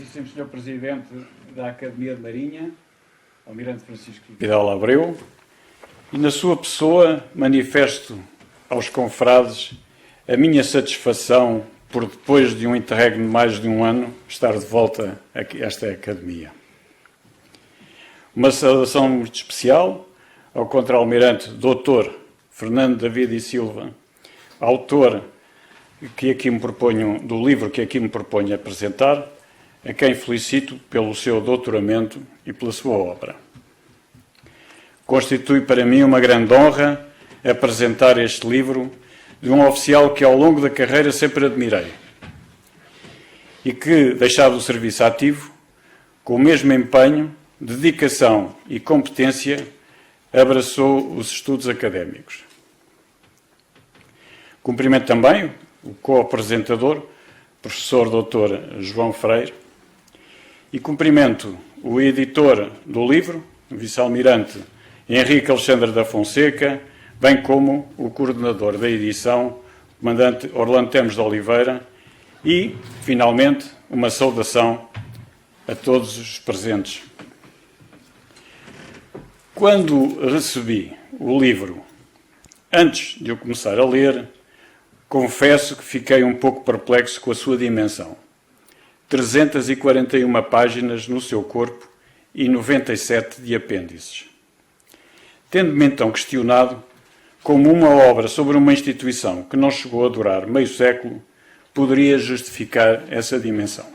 Ilustríssimo Sr. Presidente da Academia de Marinha, Almirante Francisco Vidal Abreu, e na sua pessoa manifesto aos confrades a minha satisfação por, depois de um interregno de mais de um ano, estar de volta a esta Academia. Uma saudação muito especial ao Contra-Almirante Dr. Fernando David e Silva, autor que aqui me proponho, do livro que aqui me proponho apresentar, a quem felicito pelo seu doutoramento e pela sua obra. Constitui para mim uma grande honra apresentar este livro de um oficial que ao longo da carreira sempre admirei e que, deixado o serviço ativo, com o mesmo empenho, dedicação e competência, abraçou os estudos académicos. Cumprimento também o co-apresentador, professor Dr. João Freire, e cumprimento o editor do livro, o vice-almirante Henrique Alexandre da Fonseca, bem como o coordenador da edição, o comandante Orlando Temos de Oliveira, e, finalmente, uma saudação a todos os presentes. Quando recebi o livro, antes de eu começar a ler, confesso que fiquei um pouco perplexo com a sua dimensão. 341 páginas no seu corpo e 97 de apêndices. Tendo-me então questionado como uma obra sobre uma instituição que não chegou a durar meio século poderia justificar essa dimensão.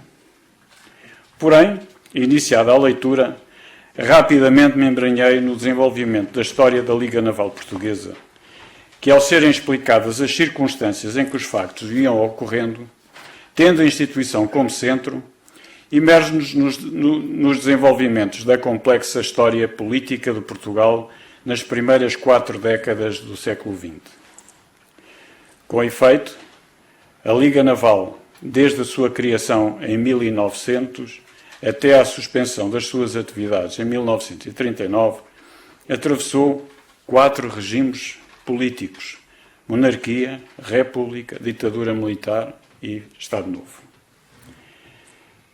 Porém, iniciada a leitura, rapidamente me embrenhei no desenvolvimento da história da Liga Naval Portuguesa, que, ao serem explicadas as circunstâncias em que os factos iam ocorrendo, tendo a instituição como centro, imerge-nos nos desenvolvimentos da complexa história política de Portugal nas primeiras 4 décadas do século XX. Com efeito, a Liga Naval, desde a sua criação em 1900 até à suspensão das suas atividades em 1939, atravessou 4 regimes políticos: monarquia, república, ditadura militar e Estado Novo.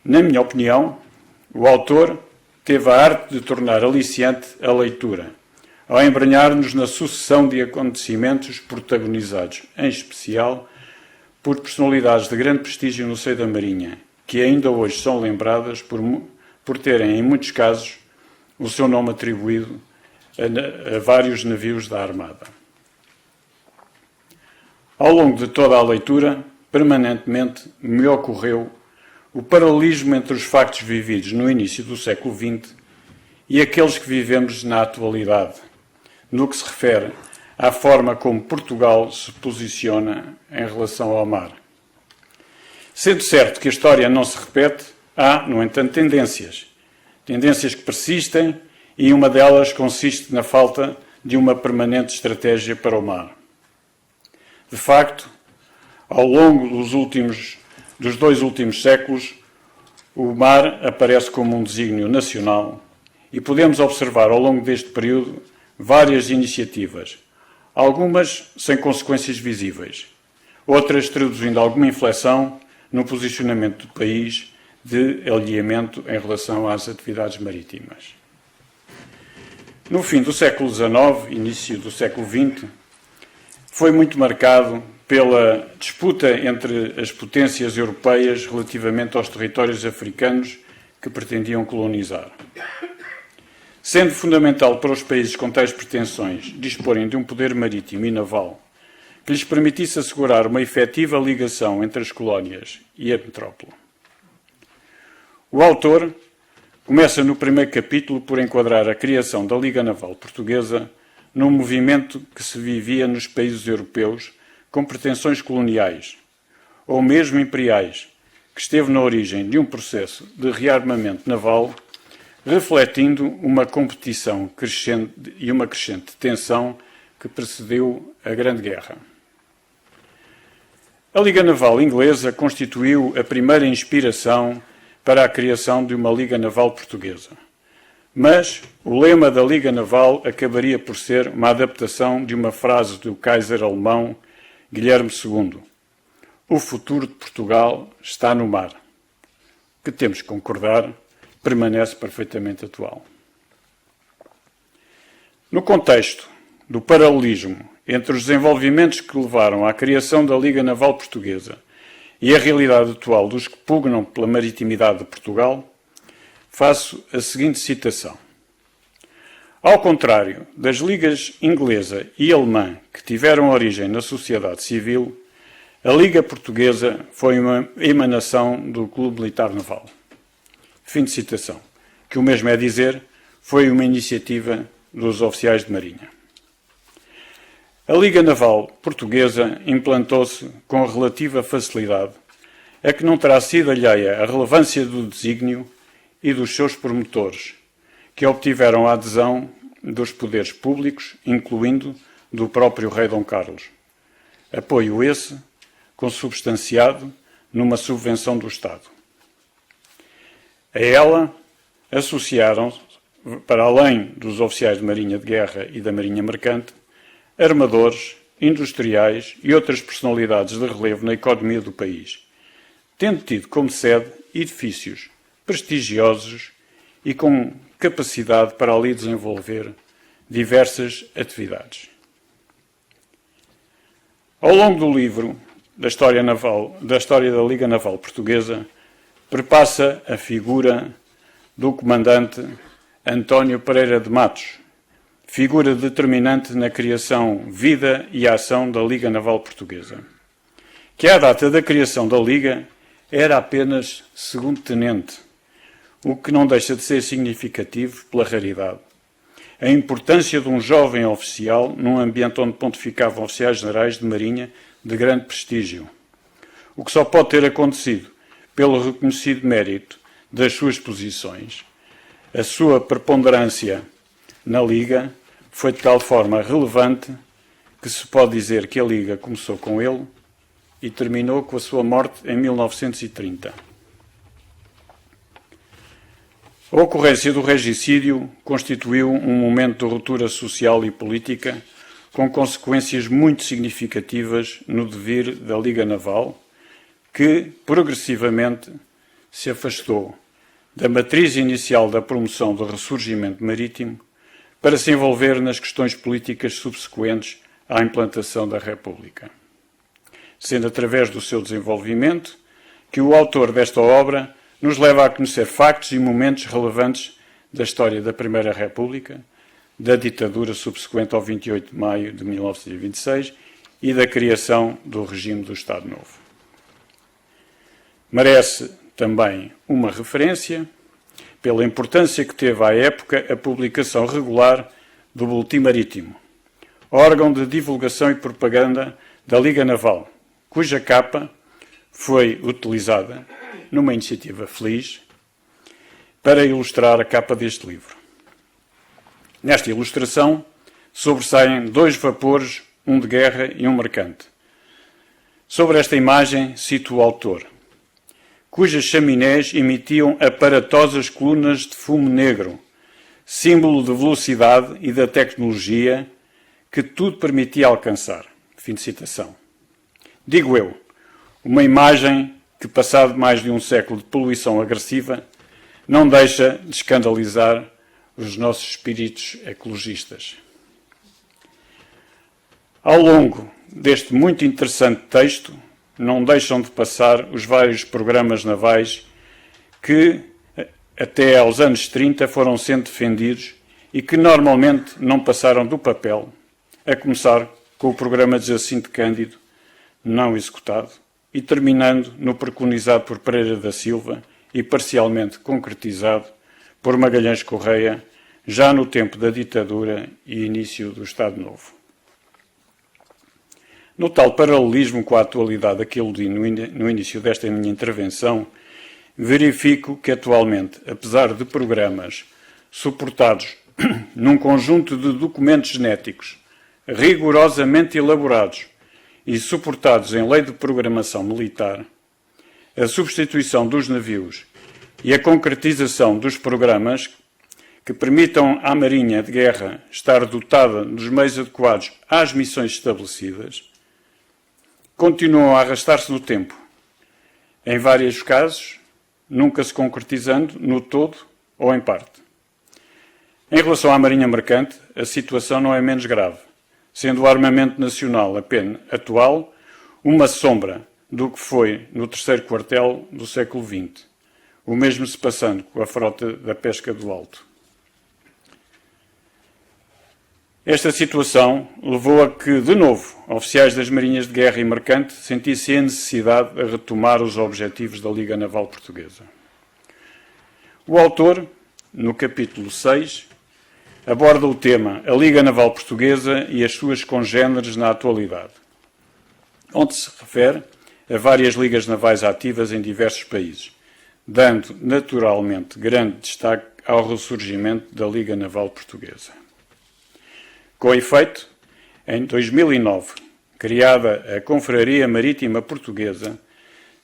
Na minha opinião, o autor teve a arte de tornar aliciante a leitura, ao embrenhar-nos na sucessão de acontecimentos protagonizados, em especial, por personalidades de grande prestígio no seio da Marinha, que ainda hoje são lembradas por terem, em muitos casos, o seu nome atribuído a vários navios da Armada. Ao longo de toda a leitura, permanentemente me ocorreu o paralelismo entre os factos vividos no início do século XX e aqueles que vivemos na atualidade, no que se refere à forma como Portugal se posiciona em relação ao mar. Sendo certo que a história não se repete, há, no entanto, tendências que persistem, e uma delas consiste na falta de uma permanente estratégia para o mar. De facto, ao longo dos 2 últimos séculos, o mar aparece como um desígnio nacional e podemos observar ao longo deste período várias iniciativas, algumas sem consequências visíveis, outras traduzindo alguma inflexão no posicionamento do país de alinhamento em relação às atividades marítimas. No fim do século XIX, início do século XX, foi muito marcado pela disputa entre as potências europeias relativamente aos territórios africanos que pretendiam colonizar. Sendo fundamental para os países com tais pretensões disporem de um poder marítimo e naval que lhes permitisse assegurar uma efetiva ligação entre as colónias e a metrópole. O autor começa no primeiro capítulo por enquadrar a criação da Liga Naval Portuguesa num movimento que se vivia nos países europeus com pretensões coloniais, ou mesmo imperiais, que esteve na origem de um processo de rearmamento naval, refletindo uma competição crescente e uma crescente tensão que precedeu a Grande Guerra. A Liga Naval Inglesa constituiu a primeira inspiração para a criação de uma Liga Naval Portuguesa. Mas o lema da Liga Naval acabaria por ser uma adaptação de uma frase do Kaiser alemão Guilherme II: "O futuro de Portugal está no mar." que temos que concordar, permanece perfeitamente atual. No contexto do paralelismo entre os desenvolvimentos que levaram à criação da Liga Naval Portuguesa e a realidade atual dos que pugnam pela maritimidade de Portugal, faço a seguinte citação. Ao contrário das ligas inglesa e alemã que tiveram origem na sociedade civil, a Liga Portuguesa foi uma emanação do Clube Militar Naval. Fim de citação. Que o mesmo é dizer, foi uma iniciativa dos oficiais de marinha. A Liga Naval Portuguesa implantou-se com relativa facilidade, a que não terá sido alheia a relevância do desígnio e dos seus promotores, que obtiveram a adesão dos poderes públicos, incluindo do próprio rei Dom Carlos. Apoio esse consubstanciado numa subvenção do Estado. A ela associaram-se, para além dos oficiais de Marinha de Guerra e da Marinha Mercante, armadores, industriais e outras personalidades de relevo na economia do país, tendo tido como sede edifícios prestigiosos e com capacidade para ali desenvolver diversas atividades. Ao longo do livro da história da Liga Naval Portuguesa, perpassa a figura do comandante António Pereira de Matos, figura determinante na criação, vida e ação da Liga Naval Portuguesa, que à data da criação da Liga era apenas segundo-tenente, o que não deixa de ser significativo pela raridade. A importância de um jovem oficial num ambiente onde pontificavam oficiais generais de marinha de grande prestígio, o que só pode ter acontecido pelo reconhecido mérito das suas posições. A sua preponderância na Liga foi de tal forma relevante que se pode dizer que a Liga começou com ele e terminou com a sua morte em 1930. A ocorrência do regicídio constituiu um momento de ruptura social e política com consequências muito significativas no devir da Liga Naval, que progressivamente se afastou da matriz inicial da promoção do ressurgimento marítimo para se envolver nas questões políticas subsequentes à implantação da República. Sendo através do seu desenvolvimento que o autor desta obra nos leva a conhecer factos e momentos relevantes da história da Primeira República, da ditadura subsequente ao 28 de maio de 1926 e da criação do regime do Estado Novo. Merece também uma referência pela importância que teve à época a publicação regular do Boletim Marítimo, órgão de divulgação e propaganda da Liga Naval, cuja capa foi utilizada numa iniciativa feliz para ilustrar a capa deste livro. Nesta ilustração sobressaem 2 vapores, um de guerra e um mercante. Sobre esta imagem cito o autor, cujas chaminés emitiam aparatosas colunas de fumo negro, símbolo de velocidade e da tecnologia que tudo permitia alcançar. Fim de citação. Digo eu, uma imagem que, passado mais de um século de poluição agressiva, não deixa de escandalizar os nossos espíritos ecologistas. Ao longo deste muito interessante texto, não deixam de passar os vários programas navais que, até aos anos 30, foram sendo defendidos e que normalmente não passaram do papel, a começar com o programa de Jacinto Cândido, não executado, e terminando no preconizado por Pereira da Silva e parcialmente concretizado por Magalhães Correia, já no tempo da ditadura e início do Estado Novo. No tal paralelismo com a atualidade a que aludi no início desta minha intervenção, verifico que atualmente, apesar de programas suportados num conjunto de documentos genéticos rigorosamente elaborados e suportados em lei de programação militar, a substituição dos navios e a concretização dos programas que permitam à Marinha de Guerra estar dotada dos meios adequados às missões estabelecidas, continuam a arrastar-se no tempo. Em vários casos, nunca se concretizando no todo ou em parte. Em relação à Marinha Mercante, a situação não é menos grave, sendo o armamento nacional apenas atual uma sombra do que foi no terceiro quartel do século XX, o mesmo se passando com a frota da pesca do Alto. Esta situação levou a que, de novo, oficiais das Marinhas de Guerra e Mercante sentissem a necessidade de retomar os objetivos da Liga Naval Portuguesa. O autor, no capítulo 6, aborda o tema A Liga Naval Portuguesa e as suas congêneres na atualidade, onde se refere a várias ligas navais ativas em diversos países, dando naturalmente grande destaque ao ressurgimento da Liga Naval Portuguesa. Com efeito, em 2009, criada a Confraria Marítima Portuguesa,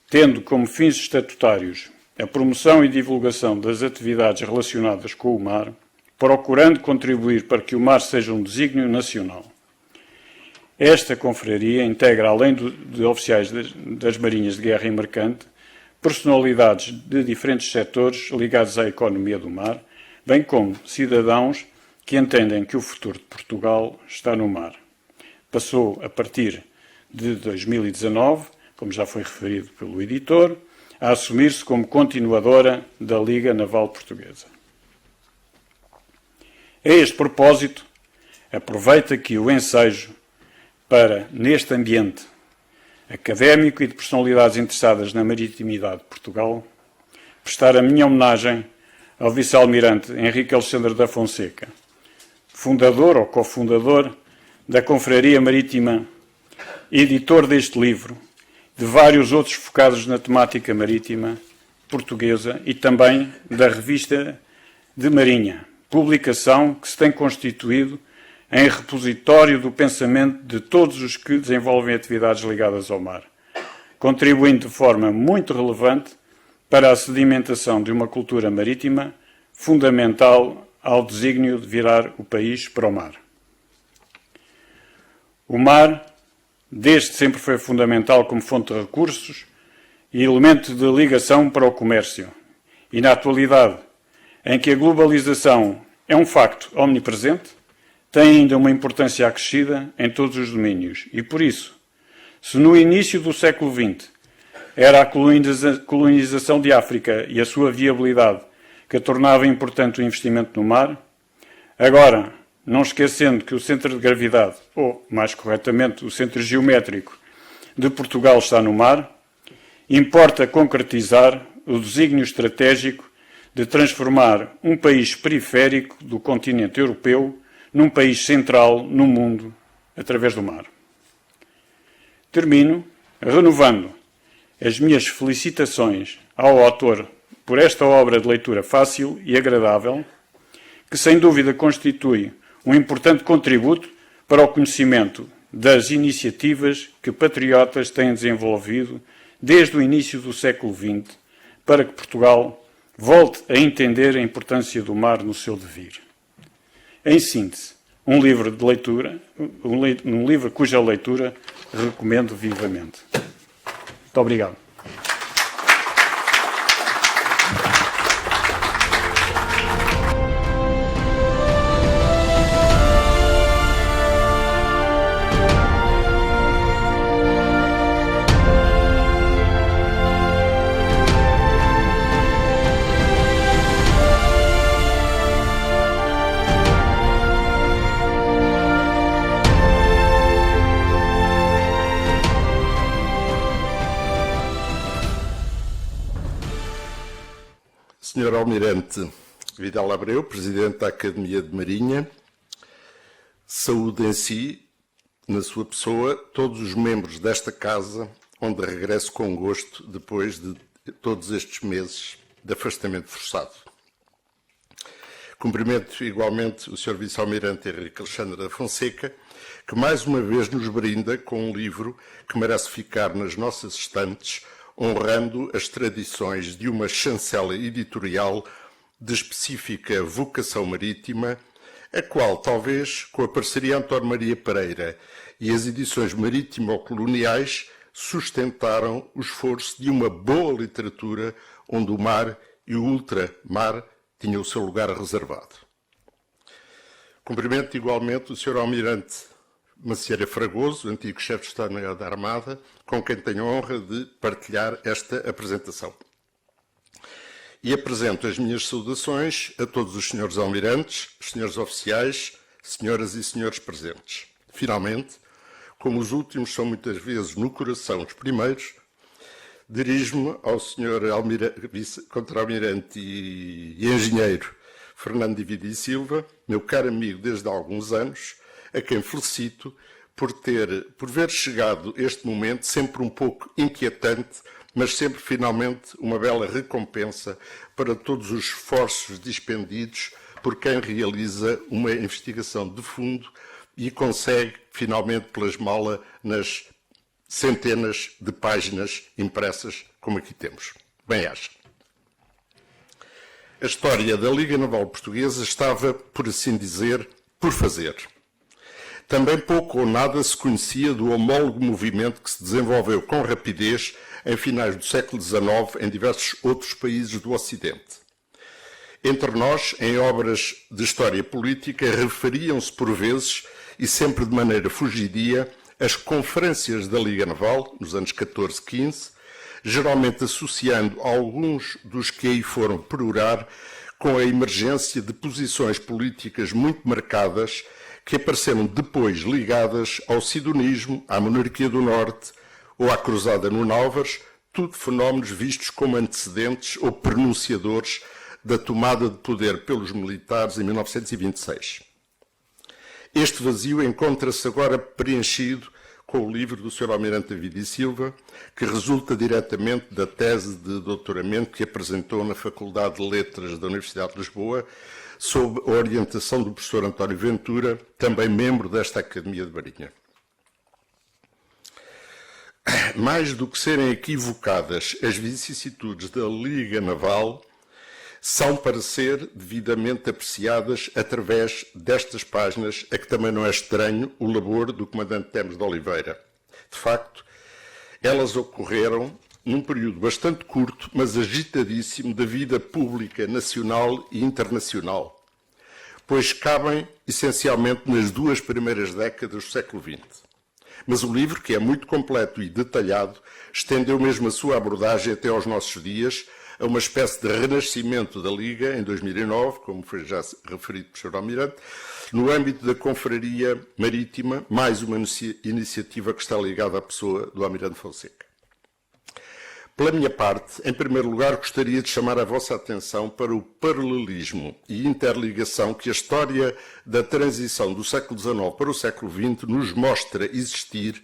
tendo como fins estatutários a promoção e divulgação das atividades relacionadas com o mar, procurando contribuir para que o mar seja um desígnio nacional. Esta confraria integra, além de oficiais das Marinhas de Guerra e Mercante, personalidades de diferentes setores ligados à economia do mar, bem como cidadãos que entendem que o futuro de Portugal está no mar. Passou, a partir de 2019, como já foi referido pelo editor, a assumir-se como continuadora da Liga Naval Portuguesa. A este propósito, aproveito aqui o ensejo para, neste ambiente académico e de personalidades interessadas na maritimidade de Portugal, prestar a minha homenagem ao vice-almirante Henrique Alexandre da Fonseca, fundador ou cofundador da Confraria Marítima, editor deste livro, de vários outros focados na temática marítima portuguesa e também da Revista de Marinha, publicação que se tem constituído em repositório do pensamento de todos os que desenvolvem atividades ligadas ao mar, contribuindo de forma muito relevante para a sedimentação de uma cultura marítima fundamental ao desígnio de virar o país para o mar. O mar, desde sempre foi fundamental como fonte de recursos e elemento de ligação para o comércio. E na atualidade, em que a globalização é um facto omnipresente, tem ainda uma importância acrescida em todos os domínios. E por isso, se no início do século XX era a colonização de África e a sua viabilidade que tornava importante o investimento no mar, agora, não esquecendo que o centro de gravidade, ou, mais corretamente, o centro geométrico de Portugal está no mar, importa concretizar o desígnio estratégico de transformar um país periférico do continente europeu num país central no mundo, através do mar. Termino renovando as minhas felicitações ao autor por esta obra de leitura fácil e agradável, que sem dúvida constitui um importante contributo para o conhecimento das iniciativas que patriotas têm desenvolvido desde o início do século XX para que Portugal volte a entender a importância do mar no seu devir. Em síntese, um livro de leitura, um livro cuja leitura recomendo vivamente. Muito obrigado. Sr. Almirante Vidal Abreu, Presidente da Academia de Marinha, saúde em si, na sua pessoa, todos os membros desta casa, onde regresso com gosto depois de todos estes meses de afastamento forçado. Cumprimento igualmente o Sr. Vice-Almirante Henrique Alexandre da Fonseca, que mais uma vez nos brinda com um livro que merece ficar nas nossas estantes, honrando as tradições de uma chancela editorial de específica vocação marítima, a qual, talvez, com a parceria António Maria Pereira e as edições marítimo-coloniais, sustentaram o esforço de uma boa literatura onde o mar e o ultramar tinham o seu lugar reservado. Cumprimento igualmente o Sr. Almirante Macieira Fragoso, antigo chefe de Estado-Maior da Armada, com quem tenho a honra de partilhar esta apresentação. E apresento as minhas saudações a todos os senhores almirantes, os senhores oficiais, senhoras e senhores presentes. Finalmente, como os últimos são muitas vezes no coração os primeiros, dirijo-me ao senhor contra-almirante e engenheiro Fernando Divide e Silva, meu caro amigo desde há alguns anos, a quem felicito por ver chegado este momento sempre um pouco inquietante, mas sempre finalmente uma bela recompensa para todos os esforços dispendidos por quem realiza uma investigação de fundo e consegue finalmente plasmá-la nas centenas de páginas impressas como aqui temos. Bem-aja. A história da Liga Naval Portuguesa estava, por assim dizer, por fazer. Também pouco ou nada se conhecia do homólogo movimento que se desenvolveu com rapidez em finais do século XIX em diversos outros países do Ocidente. Entre nós, em obras de história política, referiam-se por vezes, e sempre de maneira fugidia, as conferências da Liga Naval, nos anos 14-15, geralmente associando alguns dos que aí foram perorar com a emergência de posições políticas muito marcadas que apareceram depois ligadas ao sidonismo, à monarquia do Norte ou à cruzada no Náuvares, tudo fenómenos vistos como antecedentes ou pronunciadores da tomada de poder pelos militares em 1926. Este vazio encontra-se agora preenchido com o livro do Sr. Almirante Divide e Silva, que resulta diretamente da tese de doutoramento que apresentou na Faculdade de Letras da Universidade de Lisboa, sob a orientação do professor António Ventura, também membro desta Academia de Marinha. Mais do que serem equivocadas as vicissitudes da Liga Naval, são para ser devidamente apreciadas através destas páginas, a que também não é estranho o labor do comandante Temes de Oliveira. De facto, elas ocorreram num período bastante curto, mas agitadíssimo, da vida pública nacional e internacional, pois cabem essencialmente nas duas primeiras décadas do século XX. Mas o livro, que é muito completo e detalhado, estendeu mesmo a sua abordagem até aos nossos dias, a uma espécie de renascimento da Liga, em 2009, como foi já referido pelo Sr. Almirante, no âmbito da Confraria Marítima, mais uma iniciativa que está ligada à pessoa do Almirante Fonseca. Pela minha parte, em primeiro lugar, gostaria de chamar a vossa atenção para o paralelismo e interligação que a história da transição do século XIX para o século XX nos mostra existir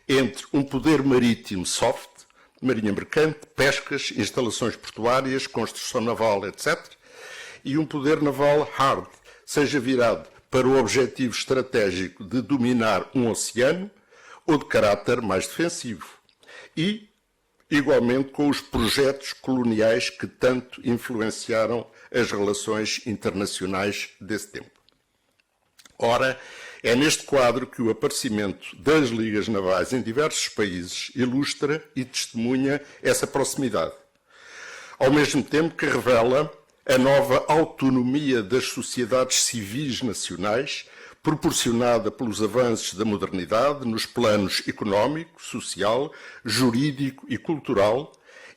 entre um poder marítimo soft, marinha mercante, pescas, instalações portuárias, construção naval, etc., e um poder naval hard, seja virado para o objetivo estratégico de dominar um oceano ou de caráter mais defensivo, e, igualmente, com os projetos coloniais que tanto influenciaram as relações internacionais desse tempo. Ora, é neste quadro que o aparecimento das ligas navais em diversos países ilustra e testemunha essa proximidade, ao mesmo tempo que revela a nova autonomia das sociedades civis nacionais, proporcionada pelos avanços da modernidade nos planos económico, social, jurídico e cultural,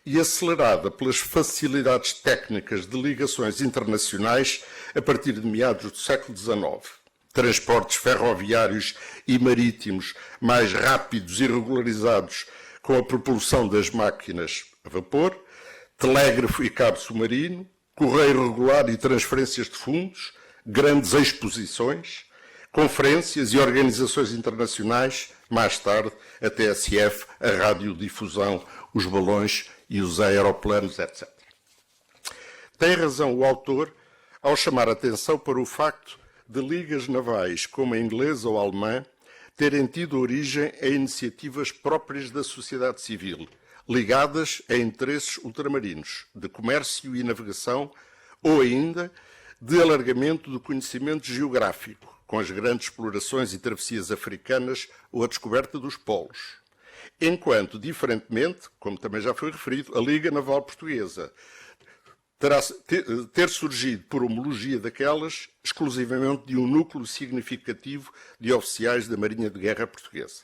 e acelerada pelas facilidades técnicas de ligações internacionais a partir de meados do século XIX. Transportes ferroviários e marítimos mais rápidos e regularizados com a propulsão das máquinas a vapor, telégrafo e cabo submarino, correio regular e transferências de fundos, grandes exposições, conferências e organizações internacionais, mais tarde a TSF, a radiodifusão, os balões e os aeroplanos, etc. Tem razão o autor ao chamar a atenção para o facto de ligas navais como a inglesa ou a alemã terem tido origem a iniciativas próprias da sociedade civil, ligadas a interesses ultramarinos, de comércio e navegação, ou ainda de alargamento do conhecimento geográfico, com as grandes explorações e travessias africanas ou a descoberta dos polos. enquanto, diferentemente, como também já foi referido, a Liga Naval Portuguesa ter surgido por homologia daquelas exclusivamente de um núcleo significativo de oficiais da Marinha de Guerra Portuguesa.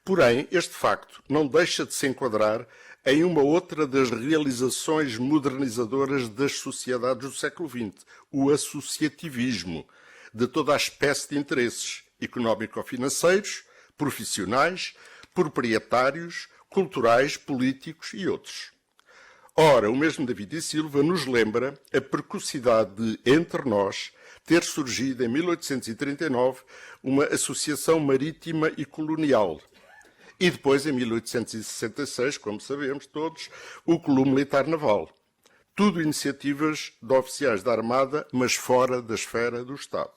Porém, este facto não deixa de se enquadrar em uma outra das realizações modernizadoras das sociedades do século XX, o associativismo, de toda a espécie de interesses económico-financeiros, profissionais, proprietários, culturais, políticos e outros. Ora, o mesmo David e Silva nos lembra a precocidade de, entre nós, ter surgido em 1839 uma associação marítima e colonial. E depois, em 1866, como sabemos todos, o Clube Militar Naval. Tudo iniciativas de oficiais da Armada, mas fora da esfera do Estado.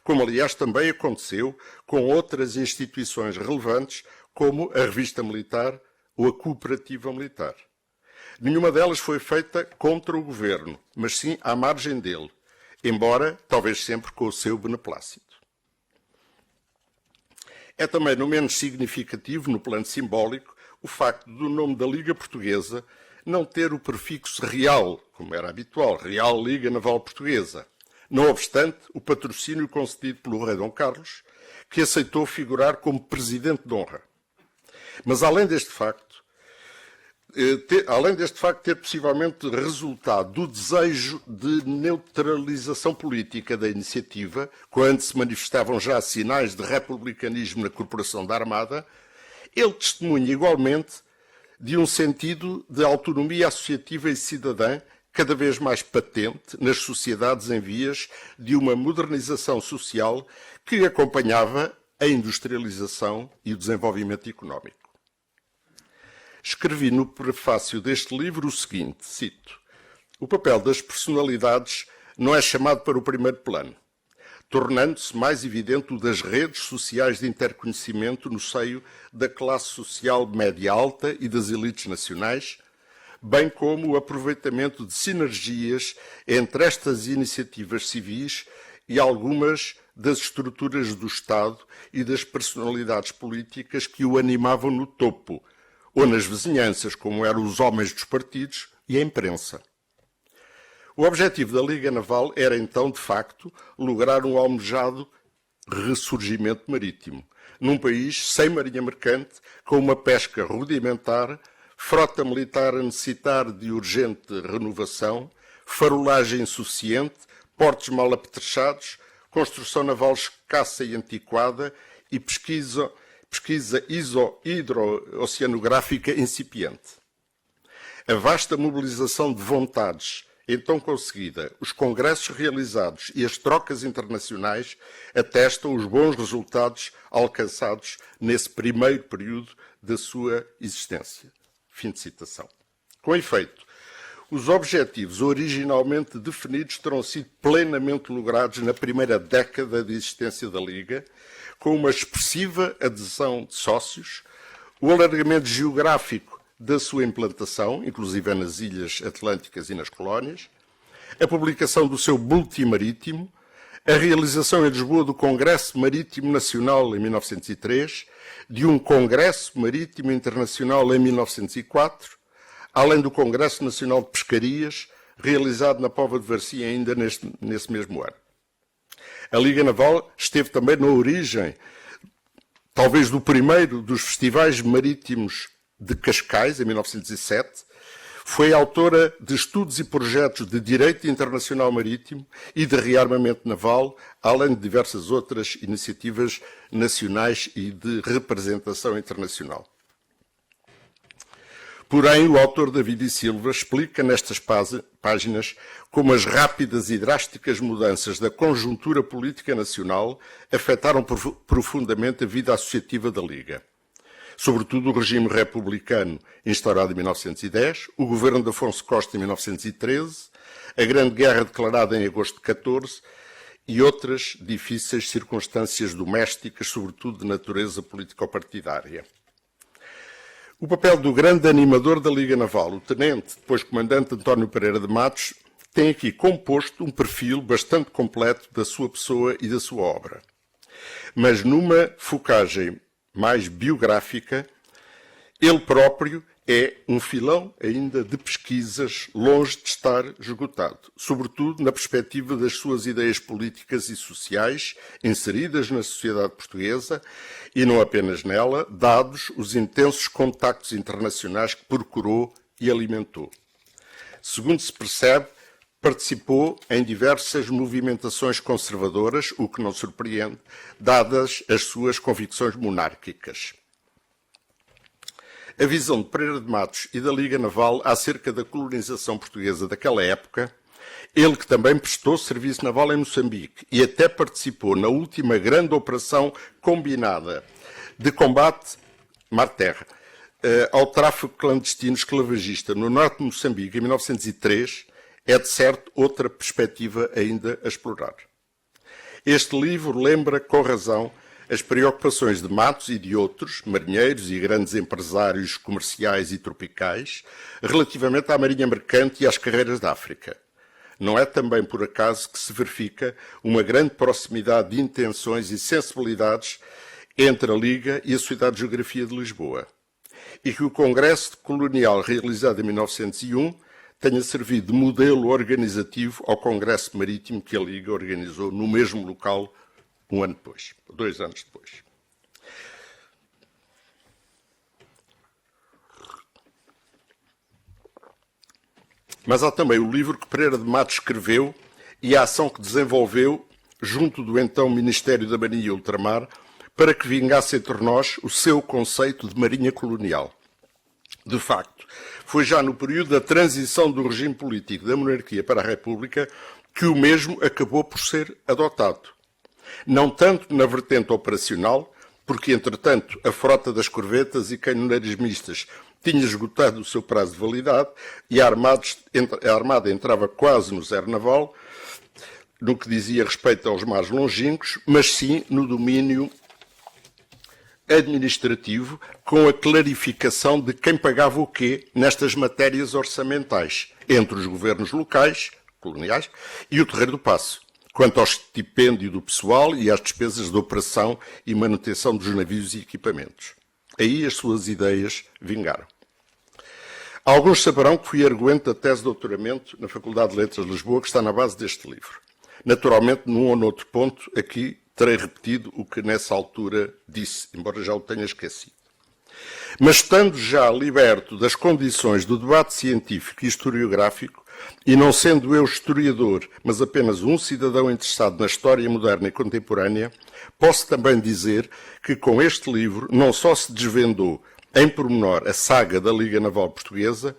Como, aliás, também aconteceu com outras instituições relevantes, como a Revista Militar ou a Cooperativa Militar. Nenhuma delas foi feita contra o governo, mas sim à margem dele, embora talvez sempre com o seu beneplácito. É também não menos significativo, no plano simbólico, o facto do nome da Liga Portuguesa não ter o prefixo real, como era habitual, Real Liga Naval Portuguesa. Não obstante, o patrocínio concedido pelo rei Dom Carlos, que aceitou figurar como presidente de honra. Mas além deste facto ter possivelmente resultado do desejo de neutralização política da iniciativa, quando se manifestavam já sinais de republicanismo na Corporação da Armada, ele testemunha igualmente de um sentido de autonomia associativa e cidadã cada vez mais patente nas sociedades em vias de uma modernização social que acompanhava a industrialização e o desenvolvimento económico. Escrevi no prefácio deste livro o seguinte, cito: "O papel das personalidades não é chamado para o primeiro plano, tornando-se mais evidente o das redes sociais de interconhecimento no seio da classe social média-alta e das elites nacionais, bem como o aproveitamento de sinergias entre estas iniciativas civis e algumas das estruturas do Estado e das personalidades políticas que o animavam no topo, ou nas vizinhanças, como eram os homens dos partidos e a imprensa. O objetivo da Liga Naval era então, de facto, lograr um almejado ressurgimento marítimo, num país sem marinha mercante, com uma pesca rudimentar, frota militar a necessitar de urgente renovação, farolagem insuficiente, portos mal apetrechados, construção naval escassa e antiquada e pesquisa hidrooceanográfica incipiente. A vasta mobilização de vontades então conseguida, os congressos realizados e as trocas internacionais atestam os bons resultados alcançados nesse primeiro período da sua existência." Fim de citação. Com efeito, os objetivos originalmente definidos terão sido plenamente logrados na primeira década de existência da Liga, com uma expressiva adesão de sócios, o alargamento geográfico da sua implantação, inclusive nas Ilhas Atlânticas e nas colónias, a publicação do seu Boletim Marítimo, a realização em Lisboa do Congresso Marítimo Nacional em 1903, de um Congresso Marítimo Internacional em 1904, além do Congresso Nacional de Pescarias, realizado na Póvoa de Varzim ainda nesse mesmo ano. A Liga Naval esteve também na origem, talvez do primeiro dos festivais marítimos de Cascais, em 1907, foi autora de estudos e projetos de direito internacional marítimo e de rearmamento naval, além de diversas outras iniciativas nacionais e de representação internacional. Porém, o autor David e Silva explica nestas páginas como as rápidas e drásticas mudanças da conjuntura política nacional afetaram profundamente a vida associativa da Liga. Sobretudo o regime republicano instaurado em 1910, o governo de Afonso Costa em 1913, a Grande Guerra declarada em agosto de 14 e outras difíceis circunstâncias domésticas, sobretudo de natureza político-partidária. O papel do grande animador da Liga Naval, o tenente, depois comandante António Pereira de Matos, tem aqui composto um perfil bastante completo da sua pessoa e da sua obra. Mas numa focagem mais biográfica, Ele próprio é um filão ainda de pesquisas, longe de estar esgotado, sobretudo na perspectiva das suas ideias políticas e sociais inseridas na sociedade portuguesa e não apenas nela, dados os intensos contactos internacionais que procurou e alimentou. Segundo se percebe, participou em diversas movimentações conservadoras, o que não surpreende, dadas as suas convicções monárquicas. A visão de Pereira de Matos e da Liga Naval acerca da colonização portuguesa daquela época, ele que também prestou serviço naval em Moçambique e até participou na última grande operação combinada de combate mar-terra ao tráfico clandestino esclavagista no norte de Moçambique em 1903, é de certo outra perspectiva ainda a explorar. Este livro lembra, com razão, as preocupações de Matos e de outros, marinheiros e grandes empresários comerciais e tropicais, relativamente à marinha mercante e às carreiras da África. Não é também por acaso que se verifica uma grande proximidade de intenções e sensibilidades entre a Liga e a Sociedade de Geografia de Lisboa, e que o Congresso Colonial realizado em 1901 tenha servido de modelo organizativo ao Congresso Marítimo que a Liga organizou no mesmo local 2 anos depois. Mas há também o livro que Pereira de Matos escreveu e a ação que desenvolveu junto do então Ministério da Marinha e Ultramar para que vingasse entre nós o seu conceito de marinha colonial. De facto, foi já no período da transição do regime político da monarquia para a República que o mesmo acabou por ser adotado. Não tanto na vertente operacional, porque, entretanto, a frota das corvetas e canoneiras mistas tinha esgotado o seu prazo de validade e a Armada entrava quase no zero naval, no que dizia respeito aos mares longínquos, mas sim no domínio administrativo, com a clarificação de quem pagava o quê nestas matérias orçamentais, entre os governos locais, coloniais, e o Terreiro do Paço, quanto ao estipêndio do pessoal e às despesas de operação e manutenção dos navios e equipamentos. Aí as suas ideias vingaram. Alguns saberão que fui arguente da tese de doutoramento na Faculdade de Letras de Lisboa, que está na base deste livro. Naturalmente, num ou noutro ponto, aqui terei repetido o que nessa altura disse, embora já o tenha esquecido. Mas estando já liberto das condições do debate científico e historiográfico, e não sendo eu historiador, mas apenas um cidadão interessado na história moderna e contemporânea, posso também dizer que com este livro não só se desvendou em pormenor a saga da Liga Naval Portuguesa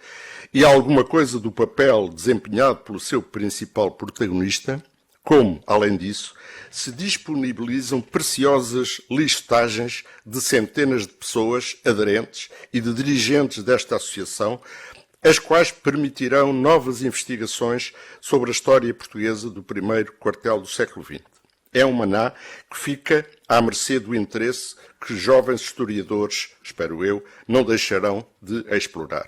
e alguma coisa do papel desempenhado pelo seu principal protagonista, como, além disso, se disponibilizam preciosas listagens de centenas de pessoas aderentes e de dirigentes desta associação, as quais permitirão novas investigações sobre a história portuguesa do primeiro quartel do século XX. É um maná que fica à mercê do interesse que jovens historiadores, espero eu, não deixarão de explorar.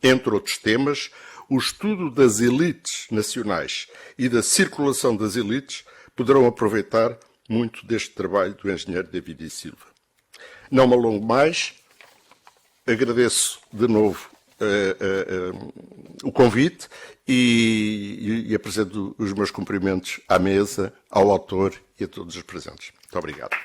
Entre outros temas, o estudo das elites nacionais e da circulação das elites poderão aproveitar muito deste trabalho do engenheiro David e Silva. Não me alongo mais, agradeço de novo o convite e apresento os meus cumprimentos à mesa, ao autor e a todos os presentes. Muito obrigado.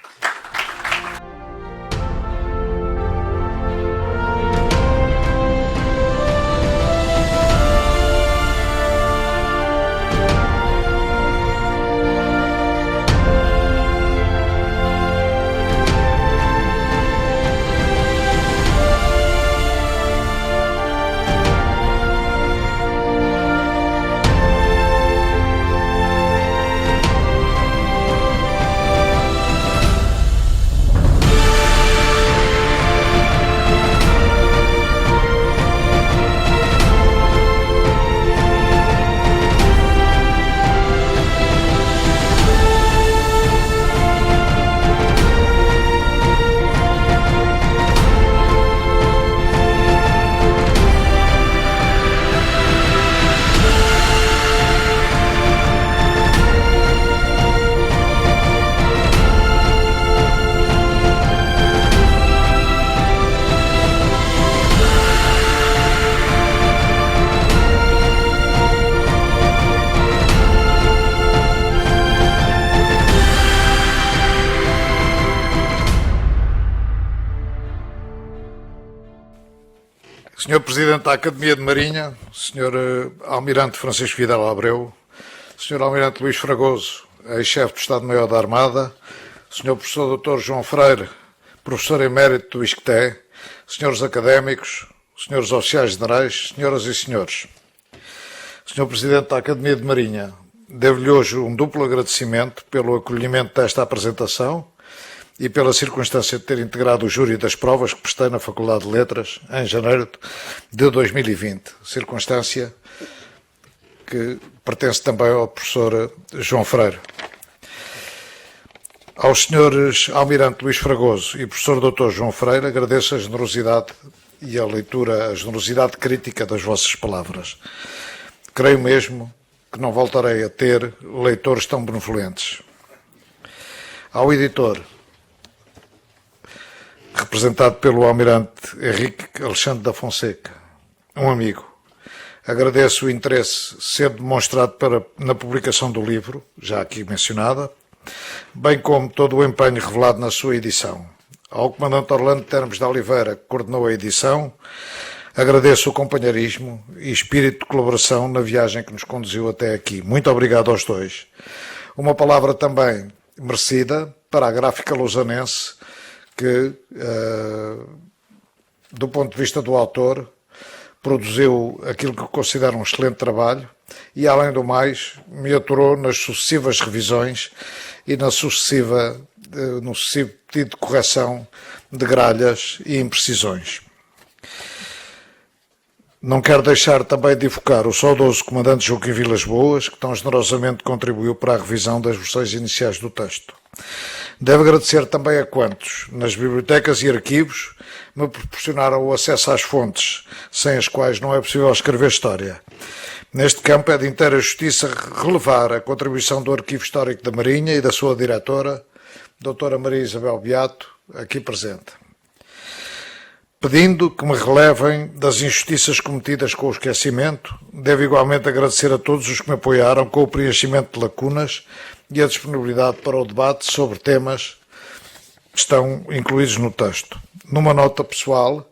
Senhor Presidente da Academia de Marinha, Senhor Almirante Francisco Vidal Abreu, Senhor Almirante Luís Fragoso, ex-chefe do Estado-Maior da Armada, Senhor Professor Dr. João Freire, Professor Emérito do ISCTE, Senhores Académicos, Senhores Oficiais Generais, Senhoras e Senhores. Senhor Presidente da Academia de Marinha, devo-lhe hoje um duplo agradecimento pelo acolhimento desta apresentação e pela circunstância de ter integrado o júri das provas que prestei na Faculdade de Letras em janeiro de 2020, circunstância que pertence também ao professor João Freire. Aos senhores Almirante Luís Fragoso e professor Dr. João Freire, agradeço a generosidade e a leitura, a generosidade crítica das vossas palavras. Creio mesmo que não voltarei a ter leitores tão benevolentes. Ao editor, representado pelo Almirante Henrique Alexandre da Fonseca, um amigo, agradeço o interesse cedo demonstrado na publicação do livro, já aqui mencionada, bem como todo o empenho revelado na sua edição. Ao Comandante Orlando Termes de Oliveira, que coordenou a edição, agradeço o companheirismo e espírito de colaboração na viagem que nos conduziu até aqui. Muito obrigado aos dois. Uma palavra também merecida para a gráfica lausanense, que, do ponto de vista do autor, produziu aquilo que considero um excelente trabalho e, além do mais, me aturou nas sucessivas revisões e no sucessivo pedido de correção de gralhas e imprecisões. Não quero deixar também de evocar o saudoso comandante Joaquim Vilas Boas, que tão generosamente contribuiu para a revisão das versões iniciais do texto. Devo agradecer também a quantos, nas bibliotecas e arquivos, me proporcionaram o acesso às fontes, sem as quais não é possível escrever história. Neste campo é de inteira justiça relevar a contribuição do Arquivo Histórico da Marinha e da sua diretora, doutora Maria Isabel Beato, aqui presente. Pedindo que me relevem das injustiças cometidas com o esquecimento, devo igualmente agradecer a todos os que me apoiaram com o preenchimento de lacunas e a disponibilidade para o debate sobre temas que estão incluídos no texto. Numa nota pessoal,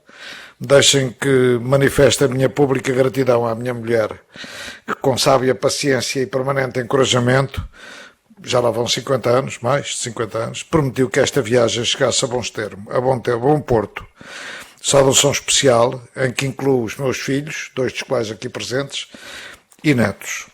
deixem que manifeste a minha pública gratidão à minha mulher, que com sábia paciência e permanente encorajamento, já lá vão 50 anos, mais de 50 anos, permitiu que esta viagem chegasse a bom porto. Saudação especial, em que incluo os meus filhos, dois dos quais aqui presentes, e netos.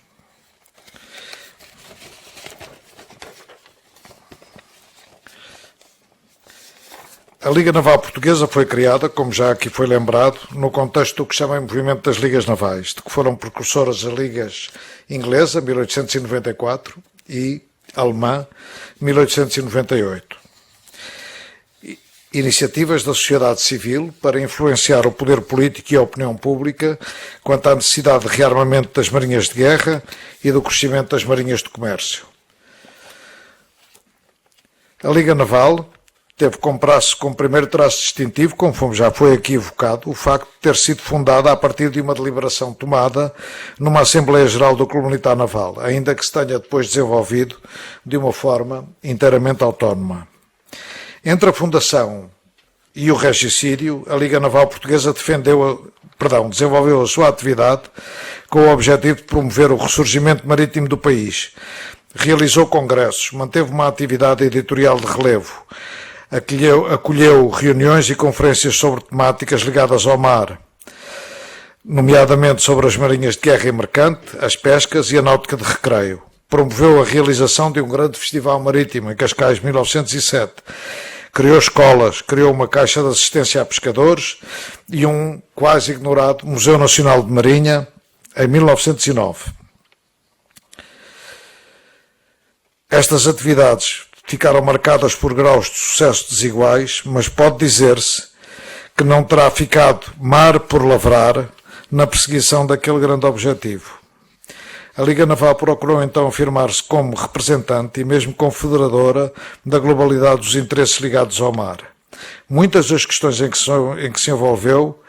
A Liga Naval Portuguesa foi criada, como já aqui foi lembrado, no contexto do que chamam Movimento das Ligas Navais, de que foram precursoras as Ligas Inglesa, 1894, e Alemã, 1898. Iniciativas da sociedade civil para influenciar o poder político e a opinião pública quanto à necessidade de rearmamento das marinhas de guerra e do crescimento das marinhas de comércio. A Liga Naval teve como primeiro traço distintivo, conforme já foi aqui evocado, o facto de ter sido fundada a partir de uma deliberação tomada numa Assembleia Geral do Clube Militar Naval, ainda que se tenha depois desenvolvido de uma forma inteiramente autónoma. Entre a fundação e o regicídio, a Liga Naval Portuguesa desenvolveu a sua atividade com o objetivo de promover o ressurgimento marítimo do país. Realizou congressos, manteve uma atividade editorial de relevo, acolheu reuniões e conferências sobre temáticas ligadas ao mar, nomeadamente sobre as marinhas de guerra e mercante, as pescas e a náutica de recreio. Promoveu a realização de um grande festival marítimo em Cascais, 1907. Criou escolas, criou uma caixa de assistência a pescadores e um quase ignorado Museu Nacional de Marinha, em 1909. Estas atividades ficaram marcadas por graus de sucesso desiguais, mas pode dizer-se que não terá ficado mar por lavrar na perseguição daquele grande objetivo. A Liga Naval procurou então afirmar-se como representante e mesmo confederadora da globalidade dos interesses ligados ao mar. Muitas das questões em que se envolveu,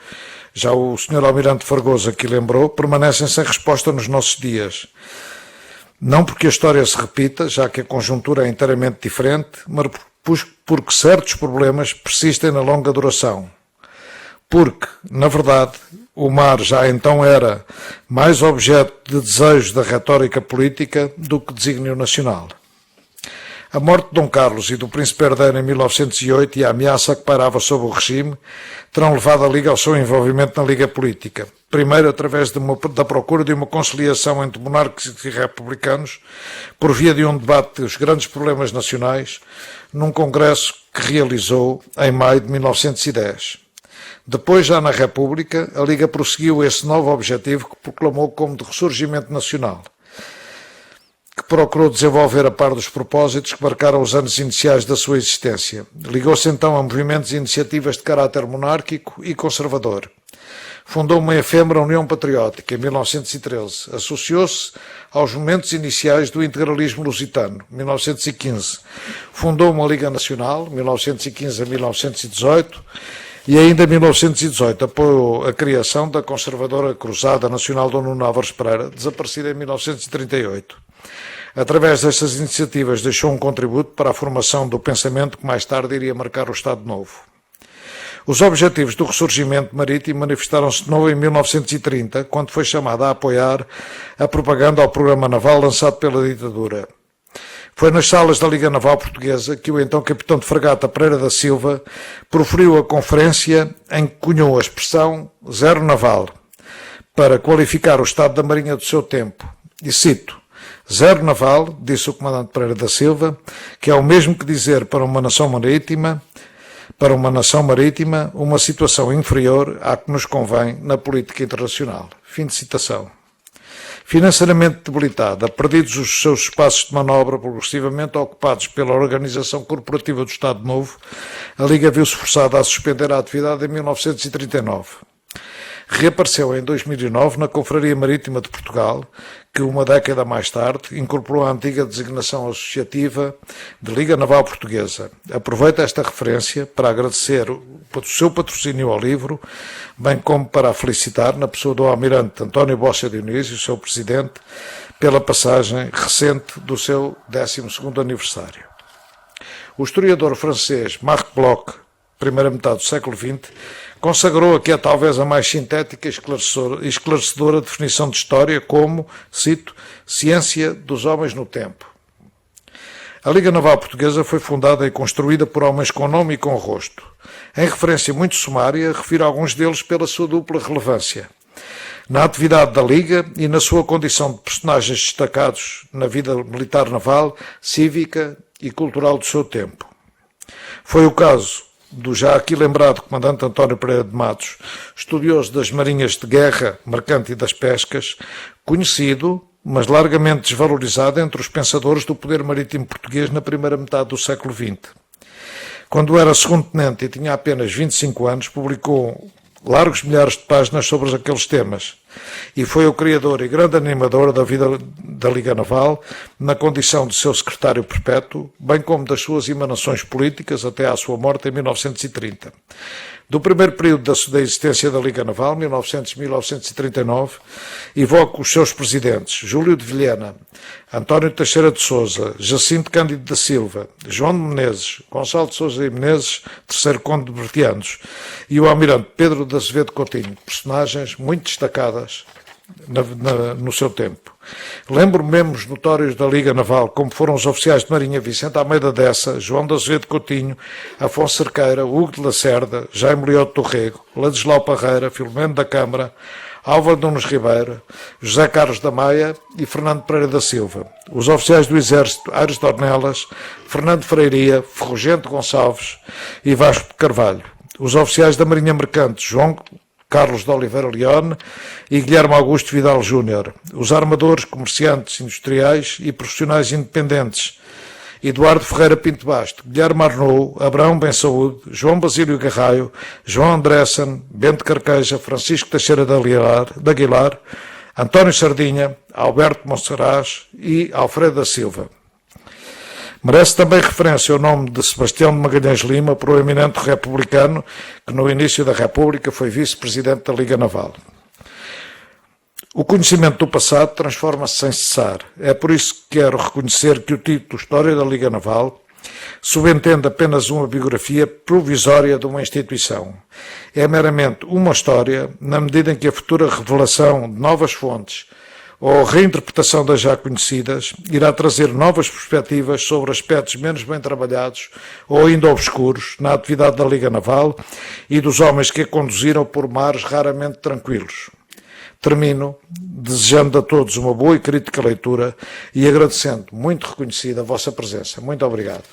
já o Sr. Almirante Fragoso aqui lembrou, permanecem sem resposta nos nossos dias. Não porque a história se repita, já que a conjuntura é inteiramente diferente, mas porque certos problemas persistem na longa duração. porque, na verdade, o mar já então era mais objeto de desejo da retórica política do que desígnio nacional. A morte de Dom Carlos e do príncipe herdeiro em 1908 e a ameaça que pairava sobre o regime terão levado a Liga ao seu envolvimento na Liga Política. Primeiro, através da procura de uma conciliação entre monárquicos e republicanos, por via de um debate dos grandes problemas nacionais, num congresso que realizou em maio de 1910. Depois, já na República, a Liga prosseguiu esse novo objetivo que proclamou como de ressurgimento nacional, que procurou desenvolver a par dos propósitos que marcaram os anos iniciais da sua existência. Ligou-se então a movimentos e iniciativas de caráter monárquico e conservador. Fundou uma efêmera União Patriótica, em 1913. Associou-se aos momentos iniciais do integralismo lusitano, 1915. Fundou uma Liga Nacional, 1915 a 1918, e ainda em 1918 apoiou a criação da conservadora Cruzada Nacional Dom Nuno Álvares Pereira, desaparecida em 1938. Através destas iniciativas deixou um contributo para a formação do pensamento que mais tarde iria marcar o Estado Novo. Os objetivos do ressurgimento marítimo manifestaram-se de novo em 1930, quando foi chamado a apoiar a propaganda ao programa naval lançado pela ditadura. Foi nas salas da Liga Naval Portuguesa que o então capitão de fragata Pereira da Silva proferiu a conferência em que cunhou a expressão zero naval, para qualificar o estado da Marinha do seu tempo. E cito: zero naval, disse o comandante Pereira da Silva, que é o mesmo que dizer para uma nação marítima, uma situação inferior à que nos convém na política internacional. Fim de citação. Financeiramente debilitada, perdidos os seus espaços de manobra progressivamente ocupados pela organização corporativa do Estado Novo, a Liga viu-se forçada a suspender a atividade em 1939. Reapareceu em 2009 na Confraria Marítima de Portugal, que uma década mais tarde incorporou a antiga designação associativa de Liga Naval Portuguesa. Aproveito esta referência para agradecer o seu patrocínio ao livro, bem como para a felicitar, na pessoa do Almirante António Bossa Dionísio, seu presidente, pela passagem recente do seu 12º aniversário. O historiador francês Marc Bloch, primeira metade do século XX, consagrou a que é talvez a mais sintética e esclarecedora definição de história como, cito, ciência dos homens no tempo. A Liga Naval Portuguesa foi fundada e construída por homens com nome e com rosto. Em referência muito sumária, refiro alguns deles pela sua dupla relevância. Na atividade da Liga e na sua condição de personagens destacados na vida militar naval, cívica e cultural do seu tempo. Foi o caso do já aqui lembrado comandante António Pereira de Matos, estudioso das marinhas de guerra, mercante e das pescas, conhecido, mas largamente desvalorizado entre os pensadores do poder marítimo português na primeira metade do século XX. Quando era segundo-tenente e tinha apenas 25 anos, publicou largos milhares de páginas sobre aqueles temas e foi o criador e grande animador da vida da Liga Naval na condição de seu secretário perpétuo, bem como das suas emanações políticas até à sua morte em 1930. Do primeiro período da existência da Liga Naval, 1900-1939, evoco os seus presidentes, Júlio de Vilhena, António Teixeira de Sousa, Jacinto Cândido da Silva, João de Menezes, Gonçalo de Sousa e Menezes, terceiro conde de Bertianos, e o almirante Pedro de Azevedo Coutinho, personagens muito destacadas no seu tempo. Lembro-me membros notórios da Liga Naval, como foram os oficiais de Marinha Vicente Almeida Dessa, João de Azevedo Coutinho, Afonso Cerqueira, Hugo de Lacerda, Jaime Lioto do Rego, Ladislau Parreira, Filomeno da Câmara, Álvaro Nunes Ribeiro, José Carlos da Maia e Fernando Pereira da Silva. Os oficiais do Exército, Aires de Ornelas, Fernando Freiria, Ferrugento Gonçalves e Vasco de Carvalho. Os oficiais da Marinha Mercante, João Carlos de Oliveira Leone e Guilherme Augusto Vidal Júnior. Os armadores, comerciantes, industriais e profissionais independentes, Eduardo Ferreira Pinto Basto, Guilherme Arnaud, Abraão Ben Saúde, João Basílio Garraio, João Andressen, Bento Carqueja, Francisco Teixeira de Aguilar, António Sardinha, Alberto Monserrat e Alfredo da Silva. Merece também referência o nome de Sebastião de Magalhães Lima, proeminente republicano, que no início da República foi vice-presidente da Liga Naval. O conhecimento do passado transforma-se sem cessar. É por isso que quero reconhecer que o título História da Liga Naval Subentende apenas uma biografia provisória de uma instituição. É meramente uma história, na medida em que a futura revelação de novas fontes ou reinterpretação das já conhecidas irá trazer novas perspectivas sobre aspectos menos bem trabalhados ou ainda obscuros na atividade da Liga Naval e dos homens que a conduziram por mares raramente tranquilos. Termino desejando a todos uma boa e crítica leitura e agradecendo muito reconhecida a vossa presença. Muito obrigado.